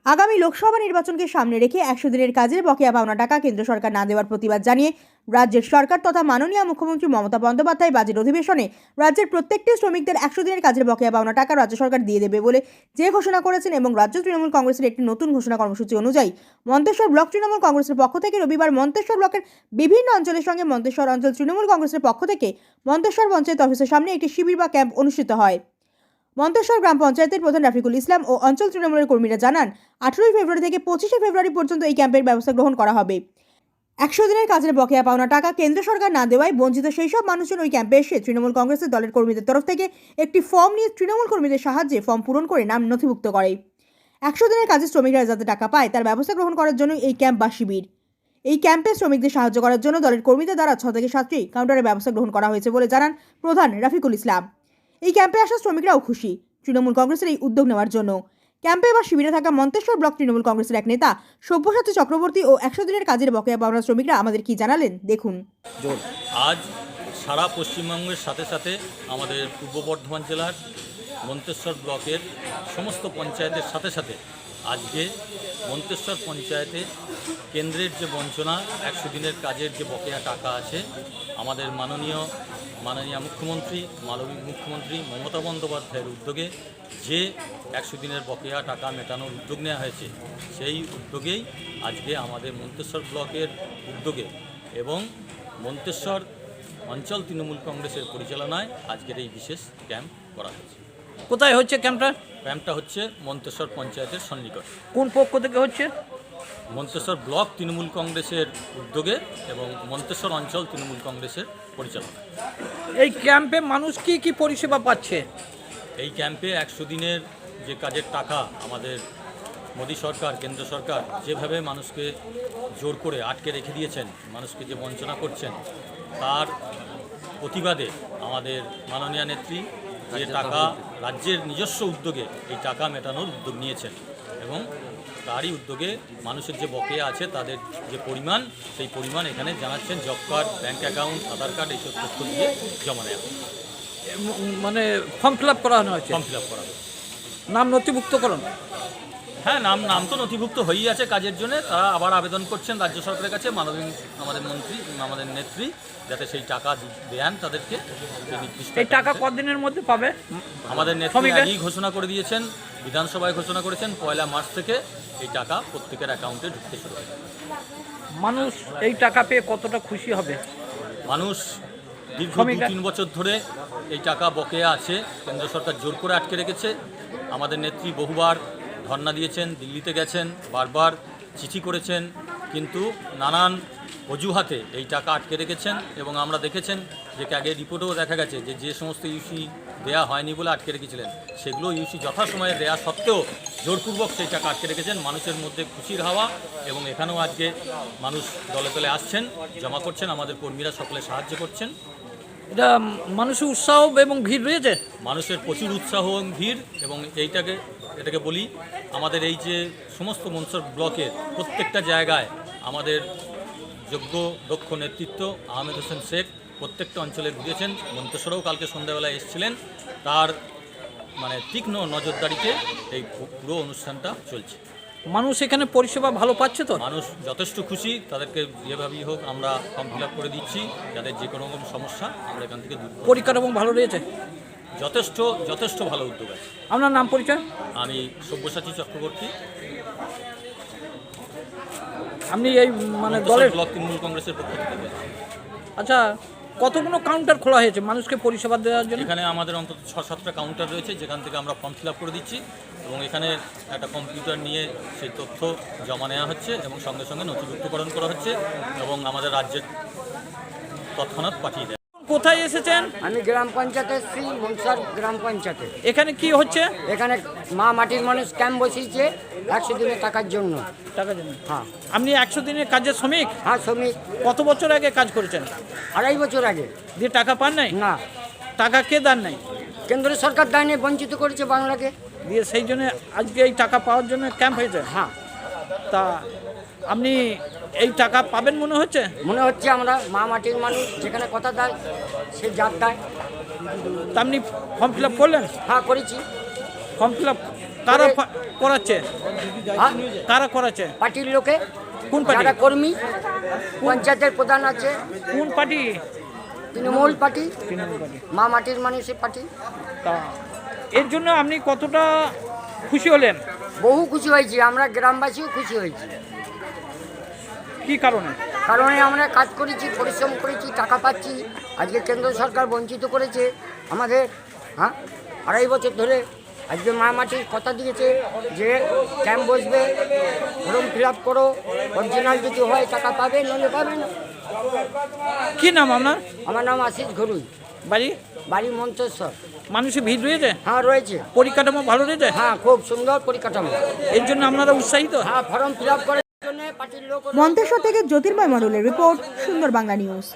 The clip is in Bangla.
আগামী লোকসভা নির্বাচনকে সামনে রেখে 100 দিনের কাজের বকেয়া পাওনা টাকা কেন্দ্র সরকার না দেওয়ার প্রতিবাদ জানিয়ে রাজ্যের সরকার তথা মাননীয় মুখ্যমন্ত্রী মমতা বন্দ্যোপাধ্যায় বাজেট অধিবেশনে রাজ্যের প্রত্যেকটি শ্রমিকদের 100 দিনের কাজের বকেয়া পাওনা টাকা রাজ্য সরকার দিয়ে দেবে বলে যে ঘোষণা করেছেন এবং রাজ্য তৃণমূল কংগ্রেসের একটি নতুন ঘোষণা কর্মসূচি অনুযায়ী মন্তেশ্বর ব্লক তৃণমূল কংগ্রেসের পক্ষ থেকে রবিবার মন্তেশ্বর ব্লকের বিভিন্ন অঞ্চলের সঙ্গে মন্তেশ্বর অঞ্চল তৃণমূল কংগ্রেসের পক্ষ থেকে মন্তেশ্বর পঞ্চায়েত অফিসের সামনে একটি শিবির বা ক্যাম্প অনুষ্ঠিত হয়। মন্তেশ্বর গ্রাম পঞ্চায়েতের প্রধান রাফিকুল ইসলাম ও অঞ্চল তৃণমূলের কর্মীরা জানান 18 ফেব্রুয়ারি থেকে 25 ফেব্রুয়ারি পর্যন্ত এই ক্যাম্পের ব্যবস্থা গ্রহণ করা হবে। 100 দিনের কাজের বকেয়া পাওনা টাকা কেন্দ্র সরকার না দেওয়ায় বঞ্চিত সেই সব মানুষজন ওই ক্যাম্পে এসে তৃণমূল কংগ্রেসের দলের কর্মীদের তরফ থেকে একটি ফর্ম নিয়ে তৃণমূল কর্মীদের সাহায্যে ফর্ম পূরণ করে নাম নথিভুক্ত করে। 100 দিনের কাজের শ্রমিকরা যাতে টাকা পায় তার ব্যবস্থা গ্রহণ করার জন্য এই ক্যাম্প বা শিবির। এই ক্যাম্পে শ্রমিকদের সাহায্য করার জন্য দলের কর্মীদের দ্বারা 6 থেকে 7টি কাউন্টারের ব্যবস্থা গ্রহণ করা হয়েছে বলে জানান প্রধান রাফিকুল ইসলাম। এই ক্যাম্পে আসা শ্রমিকরাও খুশি তৃণমূল কংগ্রেসের এই উদ্যোগ নেওয়ার জন্য। ক্যাম্পে বা শিবিরে থাকা মন্তেশ্বর ব্লক তৃণমূল কংগ্রেসের এক নেতা সব্যসাচী চক্রবর্তী ও 100 দিনের কাজের বকেয়া পাওনা শ্রমিকরা আমাদের কি জানালেন দেখুন। আজ সারা পশ্চিমবঙ্গের সাথে সাথে আমাদের পূর্ব বর্ধমান জেলার মন্তেশ্বর ব্লকের সমস্ত পঞ্চায়েতের সাথে সাথে আজকে মন্তেশ্বর পঞ্চায়েতে কেন্দ্রের যে বঞ্চনা 100 দিনের কাজের যে বকেয়া টাকা আছে আমাদের মাননীয় মুখ্যমন্ত্রী মমতা বন্দ্যোপাধ্যায়ের উদ্যোগে যে 100 দিনের বকেয়া টাকা মেটানোর উদ্যোগ নেওয়া হয়েছে সেই উদ্যোগেই আজকে আমাদের মন্তেশ্বর ব্লকের উদ্যোগে এবং মন্তেশ্বর অঞ্চল তৃণমূল কংগ্রেসের পরিচালনায় আজকের এই বিশেষ ক্যাম্প করা হয়েছে। কোথায় হচ্ছে ক্যাম্পটা হচ্ছে মন্তেশ্বর পঞ্চায়েতের সন্নিকট। কোন পক্ষ থেকে হচ্ছে? মন্তেশ্বর ব্লক তৃণমূল কংগ্রেসের উদ্যোগে এবং মন্তেশ্বর অঞ্চল তৃণমূল কংগ্রেসের পরিচালনা। এই ক্যাম্পে মানুষ কি কি পরিষেবা পাচ্ছে? এই ক্যাম্পে 100 দিনের যে কাজের টাকা আমাদের মোদী সরকার কেন্দ্র সরকার যেভাবে মানুষকে জোর করে আটকে রেখে দিয়েছেন, মানুষকে যে বঞ্চনা করছেন তার প্রতিবাদে আমাদের মাননীয় নেত্রী যে টাকা রাজ্যের নিজস্ব উদ্যোগে এই টাকা মেটানোর উদ্যোগ নিয়েছেন এবং তারই উদ্যোগে মানুষের যে বকেয়া আছে তাদের যে পরিমাণ সেই পরিমাণ এখানে জানাচ্ছেন জব কার্ড, ব্যাঙ্ক অ্যাকাউন্ট, আধার কার্ড এইসব তথ্য দিয়ে জমা নেওয়া মানে ফর্ম ফিল আপ করানো হয়েছে। ফর্ম ফিল আপ করা নাম নথিভুক্তকরণ। হ্যাঁ, নাম তো নথিভুক্ত হয়েই আছে কাজের জন্য। তারা আবার আবেদন করছেন রাজ্য সরকারের কাছে আমাদের নেত্রী যাতে সেই টাকা দেন তাদেরকে। এই টাকা কতদিনের মধ্যে পাবে? আমাদের নেত্রী আগেই ঘোষণা করে দিয়েছেন, বিধানসভায় ঘোষণা করেছেন 1 মার্চ থেকে এই টাকা প্রত্যেকের অ্যাকাউন্টে ঢুকতে শুরু হবে। মানুষ এই টাকা পেয়ে কতটা খুশি হবে? মানুষ দীর্ঘ 2-3 বছর ধরে এই টাকা বকেয়া আছে, কেন্দ্র সরকার জোর করে আটকে রেখেছে। আমাদের নেত্রী বহুবার ধর্ণা দিয়েছেন, দিল্লিতে গেছেন, বারবার চিঠি করেছেন, কিন্তু নানান অজুহাতে এই টাকা আটকে রেখেছেন এবং আমরা দেখেছেন যে আগে রিপোর্টেও দেখা গেছে যে সমস্ত ইউসি দেয়া হয়নি বলে আটকে রেখেছিলেন সেগুলো ইউসি যথাসময়ে দেয়া সত্ত্বেও জোরপূর্বক সেই টাকা আটকে রেখেছেন। মানুষের মধ্যে খুশির হাওয়া এবং এখানেও আজকে মানুষ দলে দলে আসছেন, জমা করছেন, আমাদের কর্মীরা সকলে সাহায্য করছেন। এটা মানুষের উৎসাহ এবং ভিড় রয়েছে, মানুষের প্রচুর উৎসাহ এবং ভিড় এবং এটাকে বলি আমাদের এই যে সমস্ত মন্তেশ্বর ব্লকের প্রত্যেকটা জায়গায় আমাদের যোগ্য দক্ষ নেতৃত্ব আহমেদ হোসেন শেখ প্রত্যেকটা অঞ্চলে ঘুরিয়েছেন। মন্তেশ্বরেও কালকে সন্ধ্যাবেলায় এসেছিলেন, তার তীক্ষ্ণ নজরদারিতে এই পুরো অনুষ্ঠানটা চলছে। মানুষ এখানে পরিষেবা ভালো পাচ্ছে তো? মানুষ যথেষ্ট খুশি, তাদেরকে যেভাবেই হোক আমরা ফর্ম ফিল আপ করে দিচ্ছি, যাদের যে কোনো রকম সমস্যা আমরা এখান থেকে দূর। পরিকাঠামো ভালো রয়েছে? যথেষ্ট ভালো উদ্যোগ আছে। আপনার নাম পরিচয়? আমি সব্যসাচী চক্রবর্তী। আপনি এই দলের ব্লক তৃণমূল কংগ্রেসের পক্ষ থেকে বলছি। আচ্ছা, কতগুলো কাউন্টার খোলা হয়েছে মানুষকে পরিষেবা দেওয়ার জন্য? এখানে আমাদের অন্তত 6-7টা কাউন্টার রয়েছে যেখান থেকে আমরা ফর্ম ফিল আপ করে দিচ্ছি এবং এখানে একটা কম্পিউটার নিয়ে সেই তথ্য জমা নেওয়া হচ্ছে এবং সঙ্গে সঙ্গে নথিভুক্তকরণ করা হচ্ছে এবং আমাদের রাজ্যের তৎক্ষণাৎ পাঠিয়ে দেয়। কোথায় এসেছেন? আমি গ্রাম পঞ্চায়েতে শ্রী মনসার গ্রাম পঞ্চায়েতে। এখানে কি হচ্ছে? এখানে মা মাটির মানুষ ক্যাম্প বসিয়েছে 100 দিনের টাকার জন্য। টাকার জন্য? হ্যাঁ। আপনি 100 দিনের কাজের শ্রমিক? হ্যাঁ, শ্রমিক। কত বছর আগে কাজ করেছেন? 2.5 বছর আগে। দিয়ে টাকা পান নাই? না। টাকা কে দেন নাই? কেন্দ্র সরকার দেয়নি, বঞ্চিত করেছে বাংলাকে। দিয়ে সেই জন্য আজকে এই টাকা পাওয়ার জন্য ক্যাম্প হয়েছে? হ্যাঁ। তা আপনি এই টাকা পাবেন মনে হচ্ছে? মনে হচ্ছে আমরা মা মাটির মানুষ যেখানে কথা দেয় সে জাত দেয়। তা আপনি ফর্ম ফিল আপ করলেন? হ্যাঁ, করেছি। ফর্ম ফিল আপ কারা করাচ্ছে? হ্যাঁ? কারা করাচ্ছে? পার্টির লোকে, কোন পার্টি? যারা কর্মী, পঞ্চায়েতের প্রধান আছে, কোন party? Trinamool party, Trinamool party. মা মাটির মানুষের পার্টি। তা এর জন্য আপনি কতটা খুশি হলেন? বহু খুশি হয়েছি, আমরা গ্রামবাসীও খুশি হয়েছি। কি কারণে? কারণে আমরা কাজ করেছি, পরিশ্রম করেছি, টাকা পাচ্ছি। আজকে কেন্দ্র সরকার বঞ্চিত করেছে আমাদের, হ্যাঁ, 2.5 বছর ধরে। আজকে মা মাটির কথা দিয়েছে যে ক্যাম্প বসবে, ফর্ম ফিল আপ করো, অরিজিনাল যদি হয় টাকা পাবে, নইলে পাবে না। কি নাম আপনার? আমার নাম আশিস ঘরুই, বাড়ি? বাড়ি মন্তেশ্বর। মানুষের ভিড় রয়েছে? হ্যাঁ রয়েছে, পরিকাঠামো ভালো রয়েছে? হ্যাঁ খুব সুন্দর পরিকাঠামো। এর জন্য আপনারা উৎসাহিত? হ্যাঁ, ফর্ম ফিল আপ করার জন্য পার্টির লোক। মন্তেশ্বর থেকে জ্যোতির্ময় মণ্ডলের রিপোর্ট, সুন্দর বাংলা নিউজ।